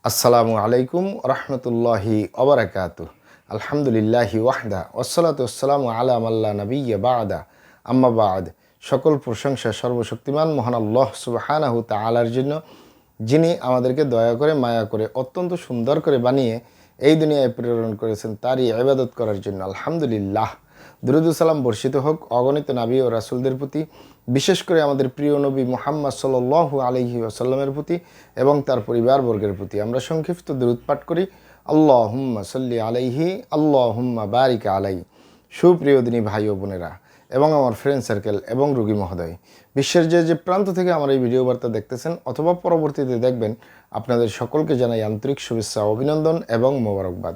আসসালামু আলাইকুম রহমতুল্লাহি ওবারাকাতুহ। আলহামদুলিল্লাহি ওয়াহদা ওয়াসসালাতু ওয়াসসালামু আলা মাল্লা নাবিয়্যা বা'দা আম্মা বা'দ। সকল প্রশংসা সর্বশক্তিমান মহান আল্লাহ সুবহানাহু তাআলার জন্য, যিনি আমাদেরকে দয়া করে মায়া করে অত্যন্ত সুন্দর করে বানিয়ে এই দুনিয়ায় প্রেরণ করেছেন তারই ইবাদত করার জন্য। আলহামদুলিল্লাহ। দুরূদ ও সালাম বর্ষিত হোক অগণিত নবী ও রাসূলদের প্রতি, বিশেষ করে আমাদের প্রিয় নবী মুহাম্মদ সাল্লাল্লাহু আলাইহি ওয়াসাল্লামের প্রতি এবং তার পরিবারবর্গের প্রতি। আমরা সংক্ষিপ্ত দুরূদ পাঠ করি। আল্লাহুম্মা সাল্লি আলাইহি আল্লাহুম্মা বারিক আলাই। সুপ্রিয় দিনী ভাই ও বোনেরা এবং আমার ফ্রেন্ড সার্কেল এবং রোগী মহোদয়, বিশ্বের যে প্রান্ত থেকে আমার এই ভিডিও বার্তা দেখতেছেন অথবা পরবর্তীতে দেখবেন, আপনাদের সকলকে জানাই আন্তরিক শুভেচ্ছা, অভিনন্দন এবং মোবারকবাদ।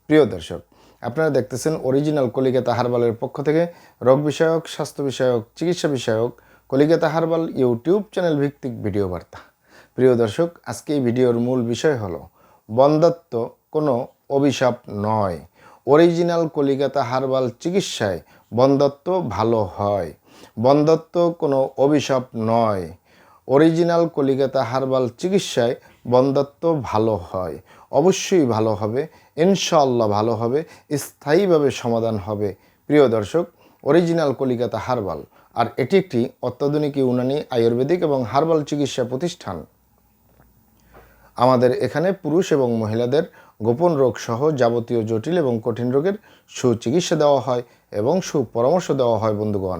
প্রিয় দর্শক, আপনারা দেখতেছেন অরিজিনাল কলিকাতা হার্বালের পক্ষ থেকে রোগ বিষয়ক, স্বাস্থ্য বিষয়ক, চিকিৎসা বিষয়ক কলিকাতা হার্বাল ইউটিউব চ্যানেল ভিত্তিক ভিডিও বার্তা। প্রিয় দর্শক, আজকে এই ভিডিওর মূল বিষয় হলো বন্ধ্যাত্ব কোনো অভিশাপ নয়। অরিজিনাল কলিকাতা হার্বাল চিকিৎসায় বন্ধ্যাত্ব ভালো হয়। বন্ধ্যাত্ব কোনো অভিশাপ নয়। অরিজিনাল কলিকাতা হার্বাল চিকিৎসায় বন্ধ্যাত্ব ভালো হয়, অবশ্যই ভালো হবে, ইনশাআল্লাহ ভালো হবে, স্থায়ীভাবে সমাধান হবে। প্রিয় দর্শক, অরিজিনাল কলিকাতা হার্বাল আর এটি একটি অত্যাধুনিক ইউনানি, আয়ুর্বেদিক এবং হার্বাল চিকিৎসা প্রতিষ্ঠান। আমাদের এখানে পুরুষ এবং মহিলাদের গোপন রোগ সহ যাবতীয় জটিল এবং কঠিন রোগের সুচিকিৎসা দেওয়া হয় এবং সুপরামর্শ দেওয়া হয়। বন্ধুগণ,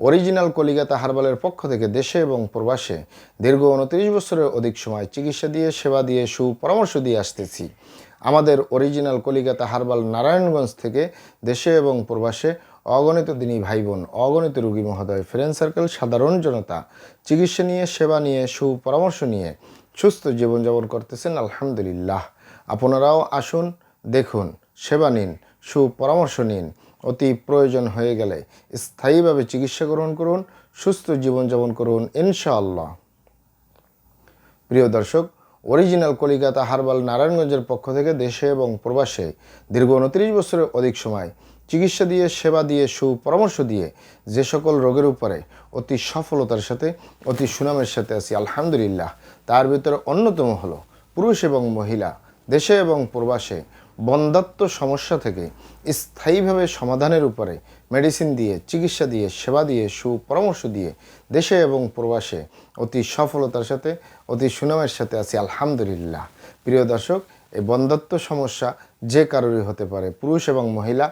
অরিজিনাল কলিকাতা হার্বালের পক্ষ থেকে দেশে এবং প্রবাসে দীর্ঘ 29 বছরের অধিক সময় চিকিৎসা দিয়ে, সেবা দিয়ে, সুপরামর্শ দিয়ে আসতেছি। আমাদের অরিজিনাল কলিকাতা হার্বাল নারায়ণগঞ্জ থেকে দেশে এবং প্রবাসে অগণিত দিনী ভাই বোন, অগণিত রোগী মহোদয়, ফ্রেন্ড সার্কেল, সাধারণ জনতা চিকিৎসা নিয়ে, সেবা নিয়ে, সুপরামর্শ নিয়ে সুস্থ জীবনযাপন করতেছেন। আলহামদুলিল্লাহ। আপনারাও আসুন, দেখুন, সেবা নিন, সুপরামর্শ নিন। অতি প্রয়োজন হয়ে গেলে স্থায়ীভাবে চিকিৎসা গ্রহণ করুন, সুস্থ জীবনযাপন করুন ইনশাআল্লাহ। প্রিয় দর্শক, অরিজিনাল কলিকাতা হার্বাল নারায়ণগঞ্জের পক্ষ থেকে দেশে এবং প্রবাসে দীর্ঘ 29 বছরের অধিক সময় চিকিৎসা দিয়ে, সেবা দিয়ে, সুপরামর্শ দিয়ে যে সকল রোগের উপরে অতি সফলতার সাথে, অতি সুনামের সাথে আছি আলহামদুলিল্লাহ, তার ভিতরে অন্যতম হলো পুরুষ এবং মহিলা দেশে এবং প্রবাসে বন্ধ্যাত্ব সমস্যা থেকে স্থায়ীভাবে সমাধানের উপরে মেডিসিন দিয়ে, চিকিৎসা দিয়ে, সেবা দিয়ে, সুপরামর্শ দিয়ে দেশে এবং প্রবাসে অতি সফলতার সাথে, অতি সুনামের সাথে আছি আলহামদুলিল্লাহ। প্রিয় দর্শক, এই বন্ধ্যাত্ব সমস্যা যে কারোরই হতে পারে, পুরুষ এবং মহিলা,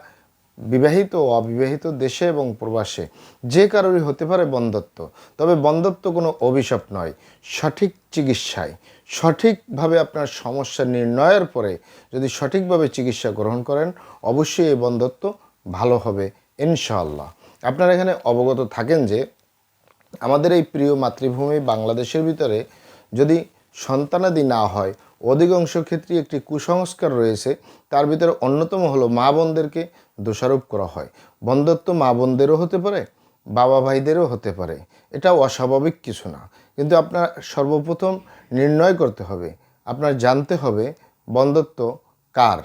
বিবাহিত ও অবিবাহিত, দেশে এবং প্রবাসে যে কারোরই হতে পারে বন্ধ্যাত্ব। তবে বন্ধ্যাত্ব কোনো অভিশাপ নয়। সঠিক চিকিৎসায়, সঠিকভাবে আপনার সমস্যা নির্ণয়ের পরে যদি সঠিকভাবে চিকিৎসা গ্রহণ করেন, অবশ্যই এই বন্ধ্যাত্ব ভালো হবে ইনশাআল্লাহ। আপনারা এখানে অবগত থাকেন যে আমাদের এই প্রিয় মাতৃভূমি বাংলাদেশের ভিতরে যদি সন্তানাদি না হয়, অধিকাংশ ক্ষেত্রে একটি কুসংস্কার রয়েছে। তার ভিতরে অন্যতম হলো মা বোনদেরকে দোষারোপ করা হয়। বন্ধ্যাত্ব মা বোনদেরও হতে পারে, বাবা ভাইদেরও হতে পারে, এটা অস্বাভাবিক কিছু না। কিন্তু আপনার সর্বপ্রথম নির্ণয় করতে হবে, আপনার জানতে হবে বন্ধ্যাত্ব কার,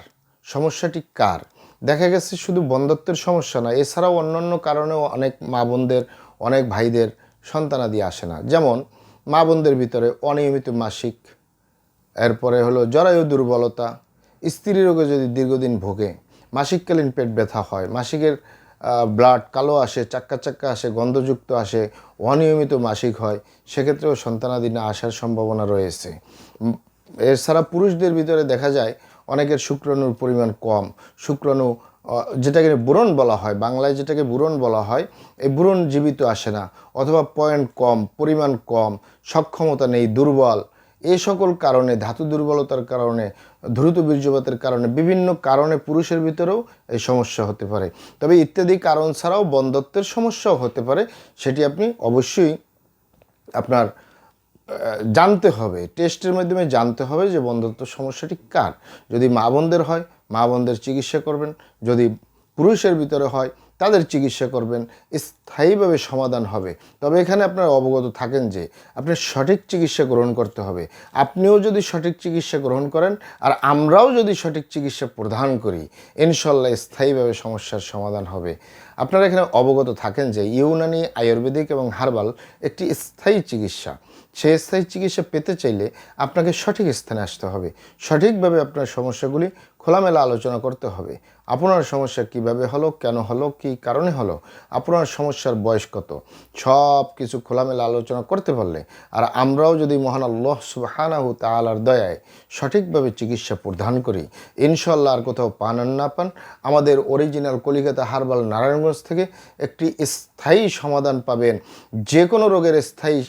সমস্যাটি কার। দেখা গেছে শুধু বন্ধ্যাত্বের সমস্যা না, এছাড়াও অন্যান্য কারণেও অনেক মা বোনদের, অনেক ভাইদের সন্তানাদি আসে না। যেমন মা বোনদের ভিতরে অনিয়মিত মাসিক, এরপরে হলো জরায়ু দুর্বলতা, স্ত্রী রোগে যদি দীর্ঘদিন ভোগে, মাসিককালীন পেট ব্যথা হয়, মাসিকের ব্লাড কালো আসে, চাক্কা চাক্কা আসে, গন্ধযুক্ত আসে, অনিয়মিত মাসিক হয়, সেক্ষেত্রেও সন্তানাদি না আসার সম্ভাবনা রয়েছে। এছাড়া পুরুষদের ভিতরে দেখা যায় অনেকের শুক্রাণুর পরিমাণ কম, শুক্রাণু যেটাকে বুরন বলা হয়, বাংলায় যেটাকে বুরন বলা হয়, এই বুরন জীবিত আসে না, অথবা পয়েন্ট কম, পরিমাণ কম, সক্ষমতা নেই, দুর্বল। এই সকল কারণে, ধাতু দুর্বলতার কারণে, দ্রুত বীর্যপাতের কারণে, বিভিন্ন কারণে পুরুষের ভিতরেও এই সমস্যা হতে পারে। তবে ইত্যাদি কারণ ছাড়াও বন্ধ্যাত্বের সমস্যাও হতে পারে। সেটি আপনি অবশ্যই আপনার জানতে হবে, টেস্টের মাধ্যমে জানতে হবে যে বন্ধ্যাত্ব সমস্যাটি কার। যদি মা বোনদের হয়, মা বোনদের চিকিৎসা করবেন। যদি পুরুষের ভিতরে হয়, তাদের চিকিৎসা করবেন, স্থায়ীভাবে সমাধান হবে। তবে এখানে আপনারা অবগত থাকেন যে আপনি সঠিক চিকিৎসা গ্রহণ করতে হবে। আপনিও যদি সঠিক চিকিৎসা গ্রহণ করেন আর আমরাও যদি সঠিক চিকিৎসা প্রদান করি, ইনশাল্লাহ স্থায়ীভাবে সমস্যার সমাধান হবে। আপনারা এখানে অবগত থাকেন যে ইউনানি, আয়ুর্বেদিক এবং হার্বাল একটি স্থায়ী চিকিৎসা। সেই স্থায়ী চিকিৎসা পেতে চাইলে আপনাকে সঠিক স্থানে আসতে হবে, সঠিকভাবে আপনার সমস্যাগুলি খোলামেলা আলোচনা করতে হবে। আপনার সমস্যা কিভাবে হলো, কেন হলো, কী কারণে হলো, আপনার সমস্যার বয়স কত, সব কিছু খোলামেলা আলোচনা করতে পারলে আর আমরাও যদি মহান আল্লাহ সুবহানাহু তাআলার দয়ায় সঠিকভাবে চিকিৎসা প্রদান করি, ইনশাআল্লাহ আর কোথাও পান আর না পান, আমাদের অরিজিনাল কলিকাতা হার্বাল নারায়ণগঞ্জ থেকে একটি স্থায়ী সমাধান পাবেন, যে কোনো রোগের স্থায়ী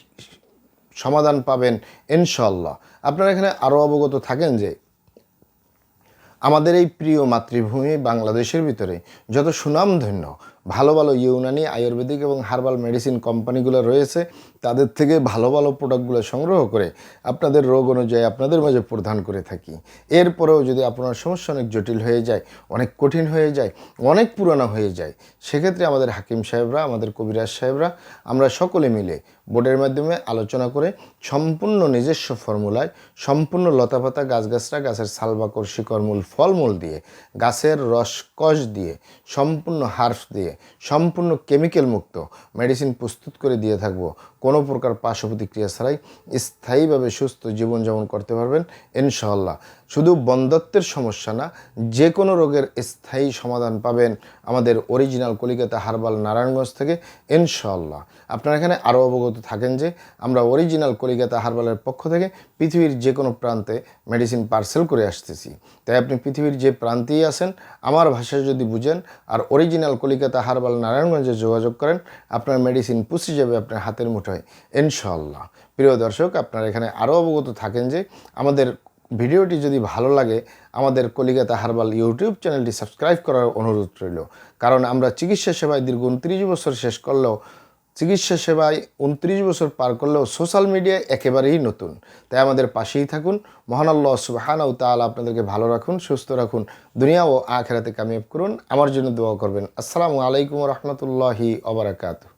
সমাধান পাবেন ইনশাআল্লাহ। আপনারা এখানে আরও অবগত থাকেন যে আমাদের এই প্রিয় মাতৃভূমি বাংলাদেশের ভিতরে যত সুনামধন্য ভালো ভালো ইউনানি, আয়ুর্বেদিক এবং হার্বাল মেডিসিন কোম্পানিগুলো রয়েছে, তাদের থেকে ভালো ভালো প্রোডাক্টগুলো সংগ্রহ করে আপনাদের রোগ অনুযায়ী আপনাদের মাঝে প্রদান করে থাকি। এরপরেও যদি আপনার সমস্যা অনেক জটিল হয়ে যায়, অনেক কঠিন হয়ে যায়, অনেক পুরানো হয়ে যায়, সেক্ষেত্রে আমাদের হাকিম সাহেবরা, আমাদের কবিরাজ সাহেবরা, আমরা সকলে মিলে বোর্ডের মাধ্যমে আলোচনা করে সম্পূর্ণ নিজস্ব ফর্মুলায়, সম্পূর্ণ লতাপাতা, গাছগাছরা, গাছের ছালবাকড়, শিকড়, মূল, ফলমূল দিয়ে, গাছের রসকস দিয়ে, সম্পূর্ণ হার্বস দিয়ে, সম্পূর্ণ কেমিক্যাল মুক্ত মেডিসিন প্রস্তুত করে দিয়ে থাকব। কোনো প্রকার পার্শ্ব প্রতিক্রিয়া ছাড়াই স্থায়ীভাবে সুস্থ জীবনযাপন করতে পারবেন ইনশাআল্লাহ। শুধু বন্ধ্যত্বের সমস্যা না, যে কোনো রোগের স্থায়ী সমাধান পাবেন আমাদের অরিজিনাল কলিকাতা হার্বাল নারায়ণগঞ্জ থেকে ইনশাআল্লাহ। আপনারা এখানে আরও অবগত থাকেন যে আমরা অরিজিনাল কলিকাতা হার্বালের পক্ষ থেকে পৃথিবীর যে কোনো প্রান্তে মেডিসিন পার্সেল করে আসতেছি। তাই আপনি পৃথিবীর যে প্রান্তেই আছেন, আমার ভাষায় যদি বুঝেন আর অরিজিনাল কলিকাতা হার্বাল নারায়ণগঞ্জে যোগাযোগ করেন, আপনার মেডিসিন পৌঁছে যাবে আপনার হাতের মুঠোয় ইনশাআল্লাহ। প্রিয় দর্শক, আপনারা এখানে আরও অবগত থাকেন যে আমাদের ভিডিওটি যদি ভালো লাগে, আমাদের কলিকাতা হার্বাল ইউটিউব চ্যানেলটি সাবস্ক্রাইব করার অনুরোধ রইল। কারণ আমরা চিকিৎসা সেবায় দীর্ঘ 29 বছর শেষ করলেও, চিকিৎসা সেবায় 29 বছর পার করলেও সোশ্যাল মিডিয়ায় একেবারেই নতুন। তাই আমাদের পাশেই থাকুন। মহান আল্লাহ সুবহানাহু তাআলা আপনাদেরকে ভালো রাখুন, সুস্থ রাখুন, দুনিয়া ও আখিরাতে কামিয়াব করুন। আমার জন্য দোয়া করবেন। আসসালামু আলাইকুম ওয়া রাহমাতুল্লাহি ওয়া বারাকাতুহু।